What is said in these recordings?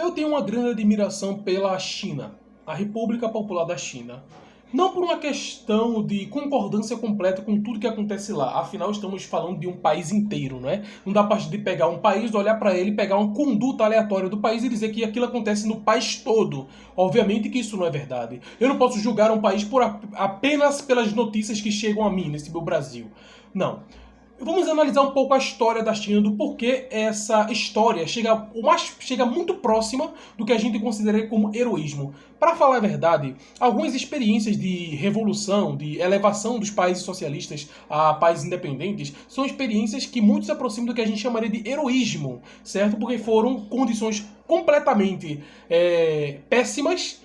Eu tenho uma grande admiração pela China, a República Popular da China. Não por uma questão de concordância completa com tudo que acontece lá, afinal estamos falando de um país inteiro, não é? Não dá para pegar um país, olhar para ele, pegar uma conduta aleatória do país e dizer que aquilo acontece no país todo. Obviamente que isso não é verdade. Eu não posso julgar um país apenas pelas notícias que chegam a mim nesse meu Brasil. Não. Vamos analisar um pouco a história da China, do porquê essa história chega muito próxima do que a gente considera como heroísmo. Para falar a verdade, algumas experiências de revolução, de elevação dos países socialistas a países independentes, são experiências que muito se aproximam do que a gente chamaria de heroísmo, certo? Porque foram condições completamente péssimas,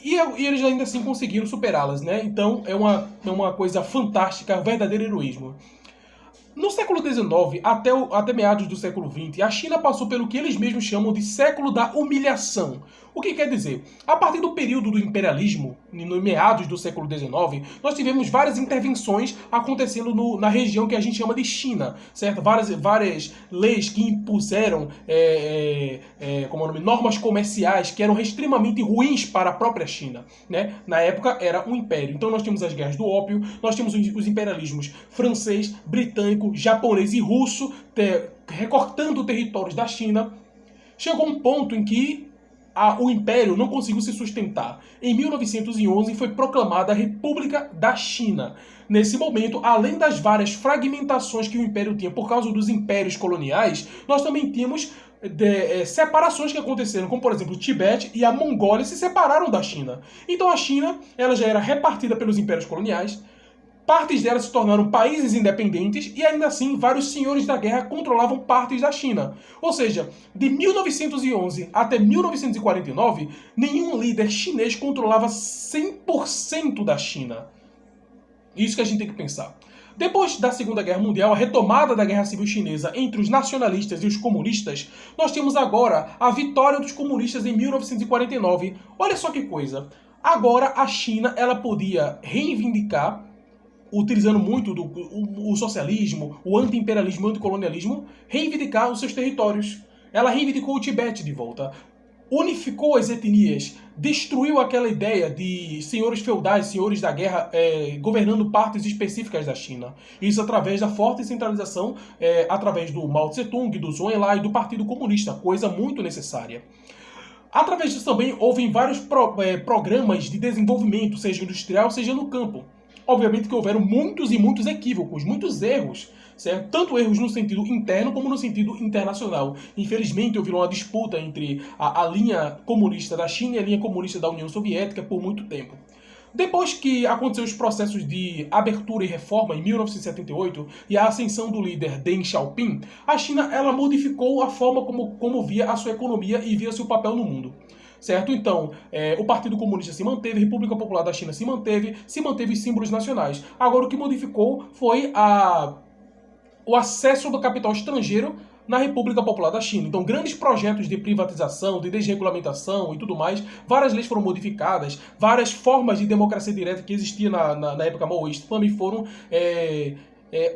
e eles ainda assim conseguiram superá-las, né? Então é uma coisa fantástica, um verdadeiro heroísmo. No século XIX até meados do século XX, a China passou pelo que eles mesmos chamam de século da humilhação. O que quer dizer? A partir do período do imperialismo, no meados do século XIX, nós tivemos várias intervenções acontecendo na região que a gente chama de China, certo? Várias leis que impuseram normas comerciais que eram extremamente ruins para a própria China, né? Na época era um império. Então nós temos as guerras do ópio, nós temos os imperialismos francês, britânico, japonês e russo recortando territórios da China. Chegou um ponto em que o Império não conseguiu se sustentar. Em 1911 foi proclamada a República da China. Nesse momento, além das várias fragmentações que o Império tinha por causa dos impérios coloniais, nós também tínhamos separações que aconteceram, como por exemplo o Tibete e a Mongólia se separaram da China. Então a China ela já era repartida pelos impérios coloniais. Partes delas se tornaram países independentes e ainda assim vários senhores da guerra controlavam partes da China. Ou seja, de 1911 até 1949, nenhum líder chinês controlava 100% da China. Isso que a gente tem que pensar. Depois da Segunda Guerra Mundial, a retomada da Guerra Civil Chinesa entre os nacionalistas e os comunistas, nós temos agora a vitória dos comunistas em 1949. Olha só que coisa. Agora a China ela podia reivindicar, utilizando muito o socialismo, o anti-imperialismo, o anticolonialismo, reivindicar os seus territórios. Ela reivindicou o Tibete de volta, unificou as etnias, destruiu aquela ideia de senhores feudais, senhores da guerra, governando partes específicas da China. Isso através da forte centralização, através do Mao Tse-tung, do Zhou Enlai e do Partido Comunista, coisa muito necessária. Através disso também houve vários programas de desenvolvimento, seja industrial, seja no campo. Obviamente que houveram muitos e muitos equívocos, muitos erros, certo? Tanto erros no sentido interno como no sentido internacional. Infelizmente houve uma disputa entre a linha comunista da China e a linha comunista da União Soviética por muito tempo. Depois que aconteceu os processos de abertura e reforma em 1978 e a ascensão do líder Deng Xiaoping, a China ela modificou a forma como via a sua economia e via seu papel no mundo. Certo? Então, o Partido Comunista se manteve, a República Popular da China se manteve os símbolos nacionais. Agora, o que modificou foi o acesso do capital estrangeiro na República Popular da China. Então, grandes projetos de privatização, de desregulamentação e tudo mais, várias leis foram modificadas, várias formas de democracia direta que existia na época maoísta também foram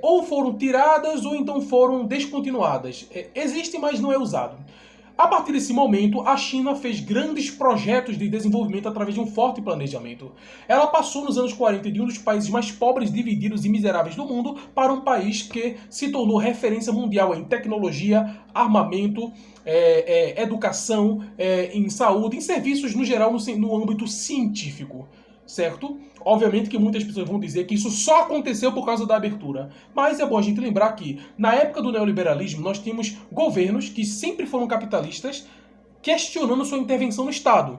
ou foram tiradas ou então foram descontinuadas. Existe, mas não é usado. A partir desse momento, a China fez grandes projetos de desenvolvimento através de um forte planejamento. Ela passou nos anos 40 de um dos países mais pobres, divididos e miseráveis do mundo para um país que se tornou referência mundial em tecnologia, armamento, educação, em saúde, em serviços no geral no âmbito científico. Certo? Obviamente que muitas pessoas vão dizer que isso só aconteceu por causa da abertura. Mas é bom a gente lembrar que, na época do neoliberalismo, nós tínhamos governos que sempre foram capitalistas questionando sua intervenção no Estado.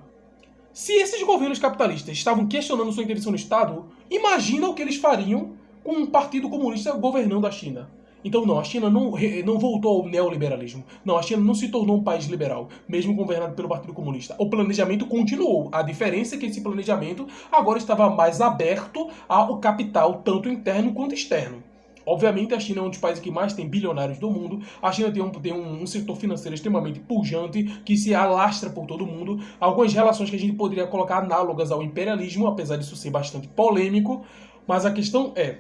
Se esses governos capitalistas estavam questionando sua intervenção no Estado, imagina o que eles fariam com um partido comunista governando a China. Então não, a China não voltou ao neoliberalismo. Não, a China não se tornou um país liberal, mesmo governado pelo Partido Comunista. O planejamento continuou. A diferença é que esse planejamento agora estava mais aberto ao capital, tanto interno quanto externo. Obviamente a China é um dos países que mais tem bilionários do mundo. A China tem um setor financeiro extremamente pujante, que se alastra por todo o mundo. Algumas relações que a gente poderia colocar análogas ao imperialismo, apesar disso ser bastante polêmico. Mas a questão é,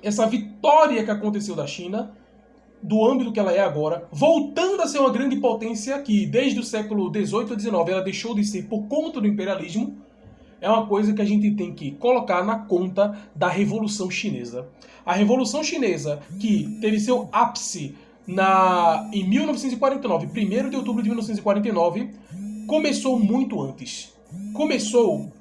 essa vitória que aconteceu da China do âmbito que ela é agora, voltando a ser uma grande potência que, desde o século XVIII e XIX, ela deixou de ser por conta do imperialismo, é uma coisa que a gente tem que colocar na conta da Revolução Chinesa. A Revolução Chinesa, que teve seu ápice em 1949, 1º de outubro de 1949, começou muito antes. Começou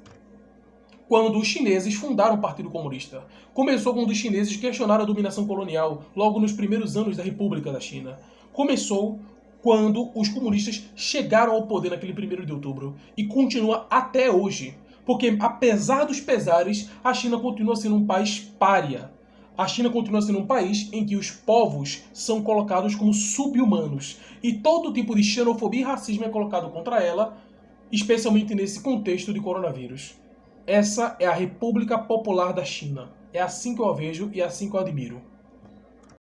quando os chineses fundaram o Partido Comunista. Começou quando os chineses questionaram a dominação colonial, logo nos primeiros anos da República da China. Começou quando os comunistas chegaram ao poder naquele 1º de outubro. E continua até hoje. Porque, apesar dos pesares, a China continua sendo um país pária. A China continua sendo um país em que os povos são colocados como sub-humanos. E todo tipo de xenofobia e racismo é colocado contra ela, especialmente nesse contexto de coronavírus. Essa é a República Popular da China. É assim que eu a vejo e é assim que eu a admiro.